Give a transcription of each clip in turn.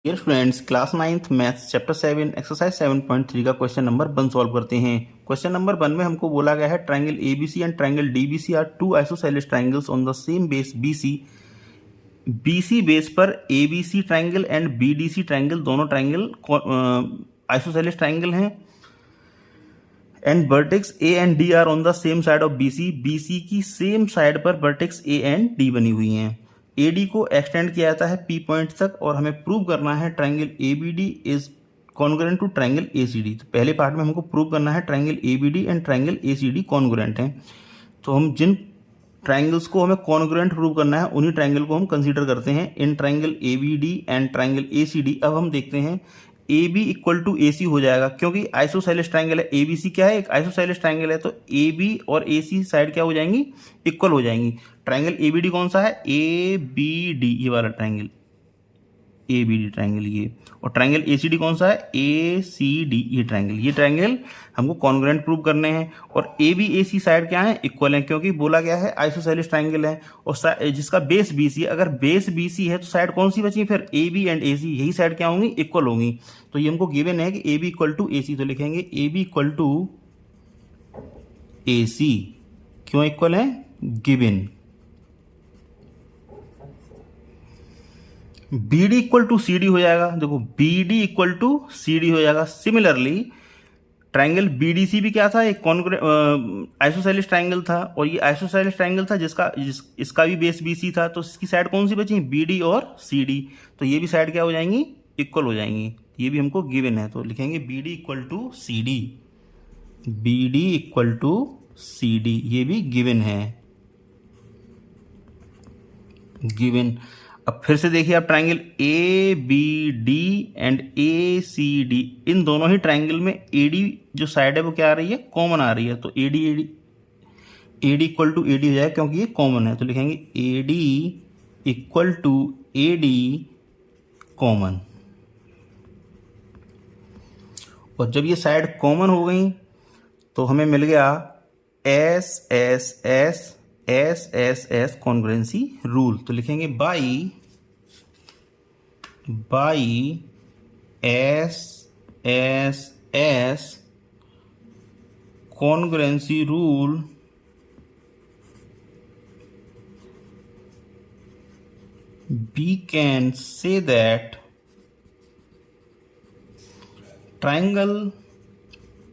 Dear students, class 9th maths chapter 7 exercise 7.3 का question number 1 solve करते हैं। Question number 1 में हमको बोला गया है triangle ABC and triangle DBC are two isosceles triangles on the same base BC. BC base पर ABC triangle and BDC triangle दोनों ट्रायंगल आइसोसेलेस ट्रायंगल हैं and vertex A and D are on the same side of BC. BC की same side पर vertex A and D बनी हुई हैं। AD को extend किया जाता है पी पॉइंट तक और हमें प्रूव करना है triangle ABD is congruent to triangle ACD. तो पहले पार्ट में हमको प्रूव करना है triangle ABD and triangle ACD congruent हैं। तो हम जिन ट्रायंगल्स को हमें कॉन्ग्रुएंट प्रूव करना है उन्हीं ट्रायंगल को हम कंसीडर करते हैं in triangle ABD and triangle ACD. अब हम देखते हैं ए बी इक्वल टू ए सी हो जाएगा क्योंकि आइसोसेलेस ट्रायंगल है। ए बी सी क्या है? एक आइसोसेलेस ट्रायंगल है। तो ए बी और ए सी साइड क्या हो जाएंगी? इक्वल हो जाएंगी। ट्रायंगल ए बी डी कौन सा है? ए बी डी, ये वाला triangle A B D triangle ये। और ट्रायंगल ए सी डी कौन सा है? ए सी डी, ये ट्रायंगल। ये ट्रायंगल हमको कॉन्ग्रुएंट प्रूव करने हैं। और A B A C side क्या है? इक्वल है क्योंकि बोला गया है आइसोसेलेस ट्रायंगल है और जिसका बेस बी सी। अगर बेस बी सी है तो साइड कौन सी बची? फिर ए बी एंड ए सी, यही साइड क्या होंगी? इक्वल होंगी। तो ये हमको गिवन है कि A B equal to A C. तो लिखेंगे A B equal to A C. क्यों इक्वल है? Given. B D equal to C D हो जाएगा। देखो B D equal to C D हो जाएगा। Similarly triangle B D C भी क्या था? एक आइसोसेलेस ट्रायंगल था और ये आइसोसेलेस ट्रायंगल था इसका भी बेस बी सी था। तो इसकी साइड कौन सी बची? बी डी और सी डी। तो ये भी साइड क्या हो जाएंगी? इक्वल हो जाएंगी। ये भी हमको गिवन है। तो लिखेंगे B D equal to C D. B D equal to C D, ये भी गिवन है, गिवन। अब फिर से देखिए आप triangle A B D and A C D, इन दोनों ही ट्रायंगल में ए डी जो साइड है वो क्या आ रही है? कॉमन आ रही है। तो A D equal to A D हो जाएगा क्योंकि ये कॉमन है। तो लिखेंगे A D equal to A D common. और जब ये साइड कॉमन हो गई तो हमें मिल गया S S S S S S congruency rule. तो लिखेंगे by S S S congruency rule we can say that triangle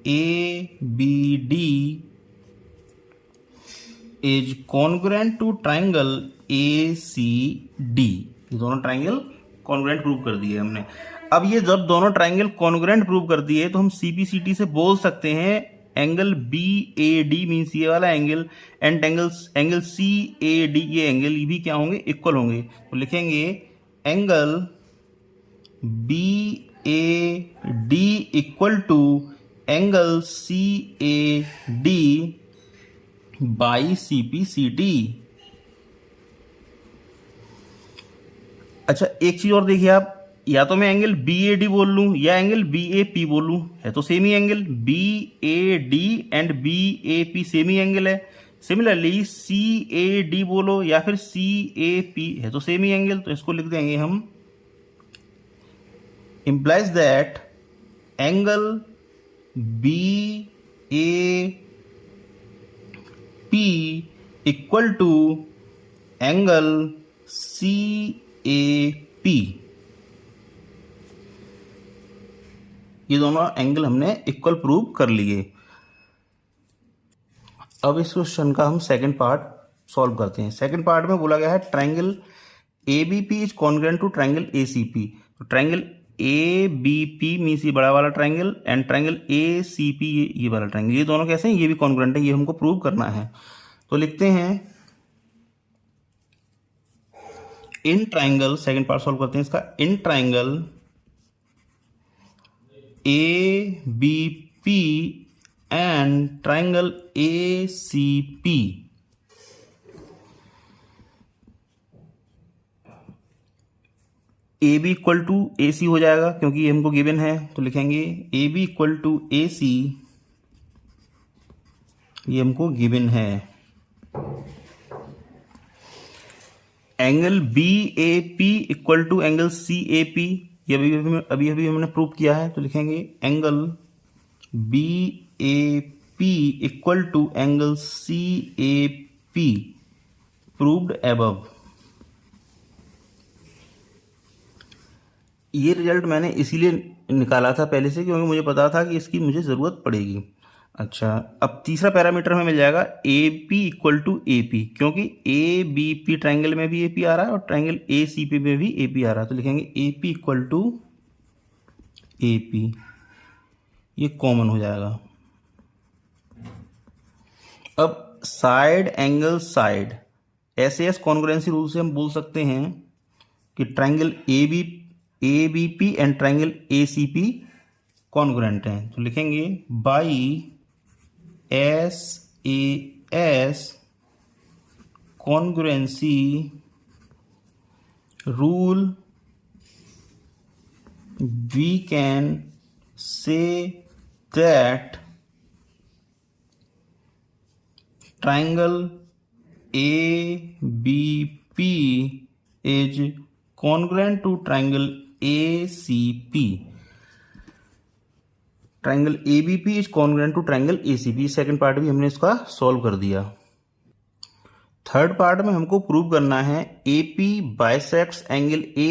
ABD is congruent to triangle ACD। ये दोनों ट्रायंगल कॉन्ग्रुएंट प्रूव कर दिए हमने। अब ये जब दोनों ट्रायंगल कॉन्ग्रुएंट प्रूव कर दिए तो हम CPCT से बोल सकते हैं एंगल BAD मीन्स ये वाला एंगल एंड एंगल CAD, ये एंगल भी क्या होंगे? इक्वल होंगे। तो लिखेंगे angle BAD equal to angle CAD by CPCT। अच्छा एक चीज और देखिए आप, या तो मैं एंगल BAD बोल लूं या एंगल BAP बोलूं, है तो same he angle. BAD and BAP same he angle है। सिमिलरली CAD बोलो या फिर CAP, है तो सेम ही एंगल। तो इसको लिख देंगे हम implies that angle BAP equal to angle CAP। ये दोनों एंगल हमने इक्वल प्रूव कर लिए। अब इस क्वेश्चन का हम सेकंड पार्ट सॉल्व करते हैं। सेकंड पार्ट में बोला गया है triangle ABP is congruent to triangle ACP। तो ट्रायंगल ABP मीन्स ये बड़ा वाला ट्रायंगल एंड ट्रायंगल ACP ये वाला ट्रायंगल, ये दोनों कैसे हैं? ये भी कॉन्ग्रुएंट है। ये हमको प्रूव करना है। तो लिखते हैं in triangle, second part solve करते हैं इसका। In triangle ABP and triangle ACP AB equal to AC हो जाएगा क्योंकि ये हमको गिवन है। तो लिखेंगे AB इक्वल टू AC, ये हमको गिवन है। Angle BAP equal to angle CAP, ये अभी अभी हमने प्रूव किया है, तो लिखेंगे angle B A P equal to angle C A P proved above. ये रिजल्ट मैंने इसीलिए निकाला था पहले से, क्योंकि मुझे पता था कि इसकी मुझे ज़रूरत पड़ेगी। अच्छा, अब तीसरा पैरामीटर हमें मिल जाएगा A P equal to A P, क्योंकि ए बी पी ट्राइंगल में भी ए पी आ रहा है और ट्राइंगल ए सी पी में भी ए पी आ रहा है, तो लिखेंगे A P equal to A P, ये कॉमन हो जाएगा। अब साइड एंगल साइड, ऐसे एस कॉन्ग्रुएंसी रूल से हम बोल सकते हैं कि triangle A B P and triangle A C P congruent हैं, तो लिखेंगे by S A S congruency rule we can say that triangle ABP is congruent to triangle ACP. Triangle ABP is congruent to triangle ACP। Second part भी हमने इसका solve कर दिया। Third part में हमको प्रूव करना है AP bisects angle A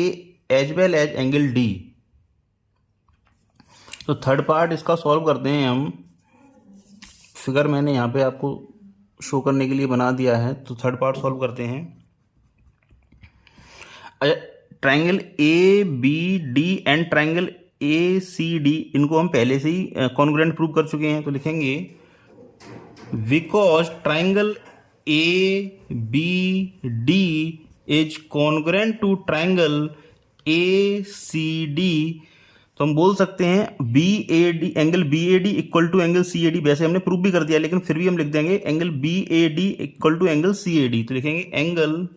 as well as angle D। तो थर्ड पार्ट इसका सॉल्व करते हैं हम। फिगर मैंने यहाँ पे आपको शो करने के लिए बना दिया है, तो थर्ड पार्ट सॉल्व करते हैं। Triangle A B D and triangle A C D, इनको हम पहले से ही कॉन्ग्रुएंट प्रूव कर चुके हैं, तो लिखेंगे because triangle A B D is congruent to triangle A C D, तो हम बोल सकते हैं B A D, angle B A D equal to angle C A D. वैसे हमने प्रूव भी कर दिया, लेकिन फिर भी हम लिख देंगे angle B A D equal to angle C A D, तो लिखेंगे angle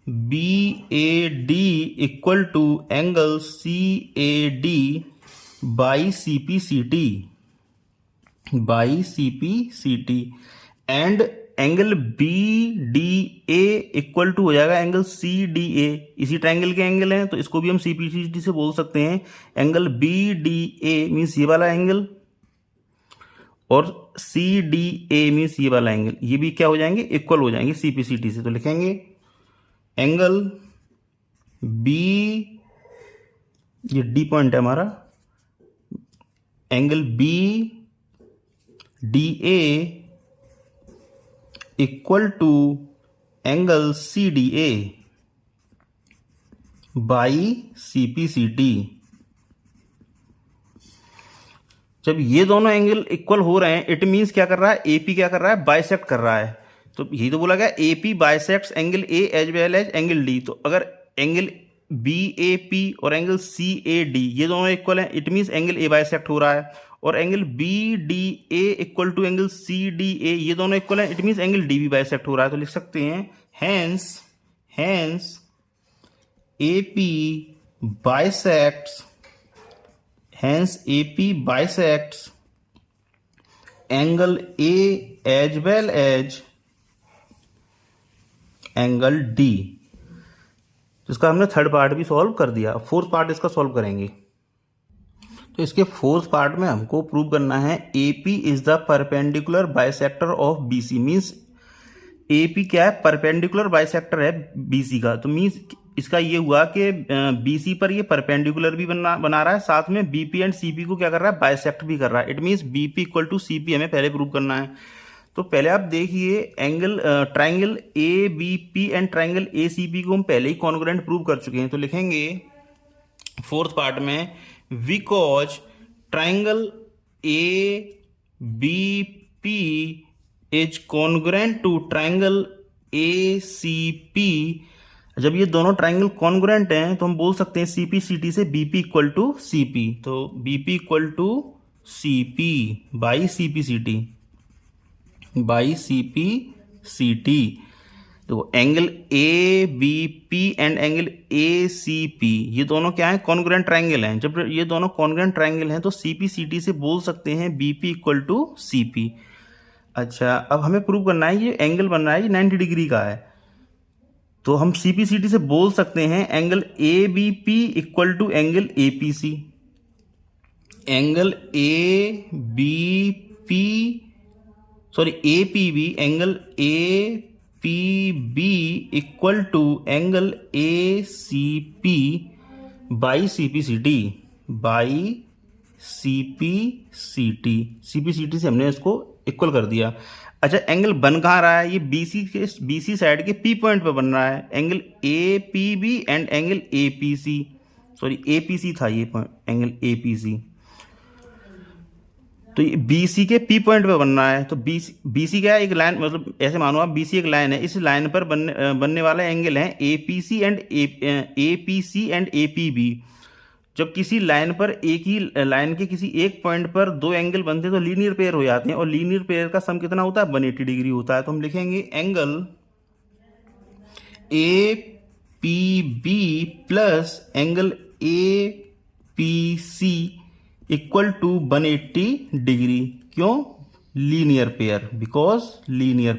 B A D equal to angle C A D by C P C T, by C P C T, and angle B D A equal to हो जाएगा angle C D ए। इसी triangle के angle हैं, तो इसको भी हम सी P C T से बोल सकते हैं। Angle B D A means ये वाला एंगल, और सी डी ए मीन्स ये वाला एंगल, ये भी क्या हो जाएंगे, इक्वल हो जाएंगे सी पी सी टी से। तो लिखेंगे एंगल बी, ये डी पॉइंट है हमारा, angle B D A equal to angle C D A by C P C T. जब ये दोनों एंगल इक्वल हो रहे हैं, इट मीन्स क्या कर रहा है, एपी क्या कर रहा है, बाइसेक्ट कर रहा है। तो यही तो बोला गया AP bisects angle A as well as angle D. तो अगर एंगल बी ए पी और एंगल सी ए डी ये दोनों इक्वल हैं, it means angle A bisect हो रहा है। और angle B D A equal to angle C D A ये दोनों इक्वल हैं, इट मीन्स एंगल डी भी बाइसेक्ट हो रहा है। तो लिख सकते हैं hence AP bisects, hence AP bisects angle A as well as angle D. इसका हमने थर्ड पार्ट भी सॉल्व कर दिया। फोर्थ पार्ट इसका सॉल्व करेंगे। तो इसके फोर्थ पार्ट में हमको प्रूव करना है AP is the perpendicular bisector of BC। Means AP क्या है, परपेंडिकुलर बाइसेक्टर है BC का। तो मीन्स इसका ये हुआ कि BC पर ये परपेंडिकुलर भी बना रहा है, साथ में BP एंड CP को क्या कर रहा है, बाइसेक्ट भी कर रहा है। It means BP equal to CP हमें पहले प्रूव करना है। तो पहले आप देखिए angle triangle ABP and triangle ACP को हम पहले ही कॉन्ग्रुएंट प्रूव कर चुके हैं। तो लिखेंगे फोर्थ पार्ट में because triangle ABP is congruent to triangle ACP। जब ये दोनों ट्राइंगल कॉन्ग्रुएंट हैं, तो हम बोल सकते हैं CP CT से BP इक्वल टू CP। तो BP equal to CP by CP CT, by CP CT। तो angle ABP and angle ACP ये दोनों क्या है, कॉन्ग्रुएंट ट्राइंगल हैं। जब ये दोनों कॉन्ग्रुएंट ट्राइंगल हैं, तो CP CT से बोल सकते हैं BP इक्वल टू CP। अच्छा, अब हमें प्रूव करना है ये एंगल बन रहा है, ये 90 डिग्री का है। तो हम CPCT से बोल सकते हैं angle ABP equal to angle APC। Angle APB angle APB equal to angle ACP by CPCT CPCT से हमने इसको इक्वल कर दिया। अच्छा, एंगल बन कहाँ रहा है? ये BC साइड के P पॉइंट पे बन रहा है। Angle APB and angle APC था ये एंगल APC। तो ये BC के P पॉइंट पे बन रहा है। तो BC क्या है? एक लाइन, मतलब ऐसे मानो आप BC एक लाइन है, इस लाइन पर बनने वाला एंगल है APC एंड APB। जब किसी लाइन पर एक ही लाइन के किसी एक पॉइंट पर दो एंगल बनते हैं तो लीनियर पेयर हो जाते हैं, और लीनियर पेयर का सम कितना होता है? 180 डिग्री होता है। तो हम लिखेंगे angle APB plus angle APC equal to 180 degree. क्यों? Linear pair, because linear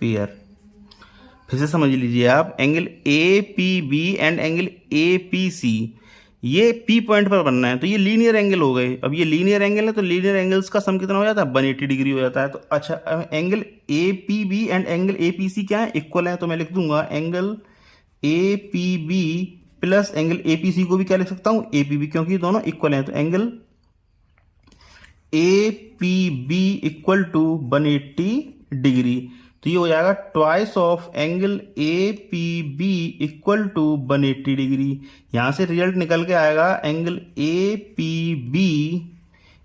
pair. फिर से समझ लीजिए आप, angle APB and angle APC ये P पॉइंट पर बनना है, तो ये लीनियर एंगल हो गए। अब ये लीनियर एंगल है तो लीनियर एंगल्स का सम कितना हो जाता है? 180 डिग्री हो जाता है। तो अच्छा, angle APB and angle APC क्या है? इक्वल है। तो मैं लिख दूंगा angle APB plus angle APC को भी क्या लिख सकता हूं? APB, क्योंकि ये दोनों इक्वल हैं। तो angle APB equal to 180 degree. तो ये हो जाएगा twice of angle APB equal to 180 degree. यहां से रिजल्ट निकल के आएगा angle APB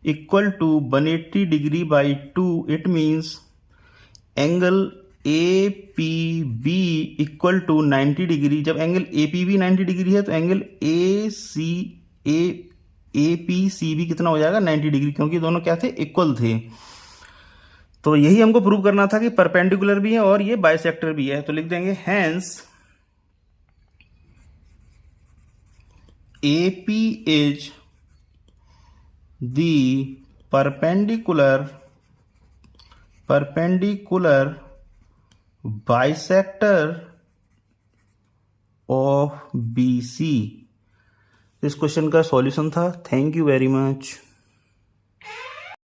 equal to 180 degree by 2। It means angle APB equal to 90 degree. जब एंगल APB 90 डिग्री है तो एंगल APC भी कितना हो जाएगा? 90 डिग्री, क्योंकि दोनों क्या थे? इक्वल थे। तो यही हमको प्रूव करना था कि परपेंडिकुलर भी है और ये बाइसेक्टर भी है। तो लिख देंगे hence AP is the perpendicular bisector of BC। इस क्वेश्चन का सॉल्यूशन था। Thank you very much.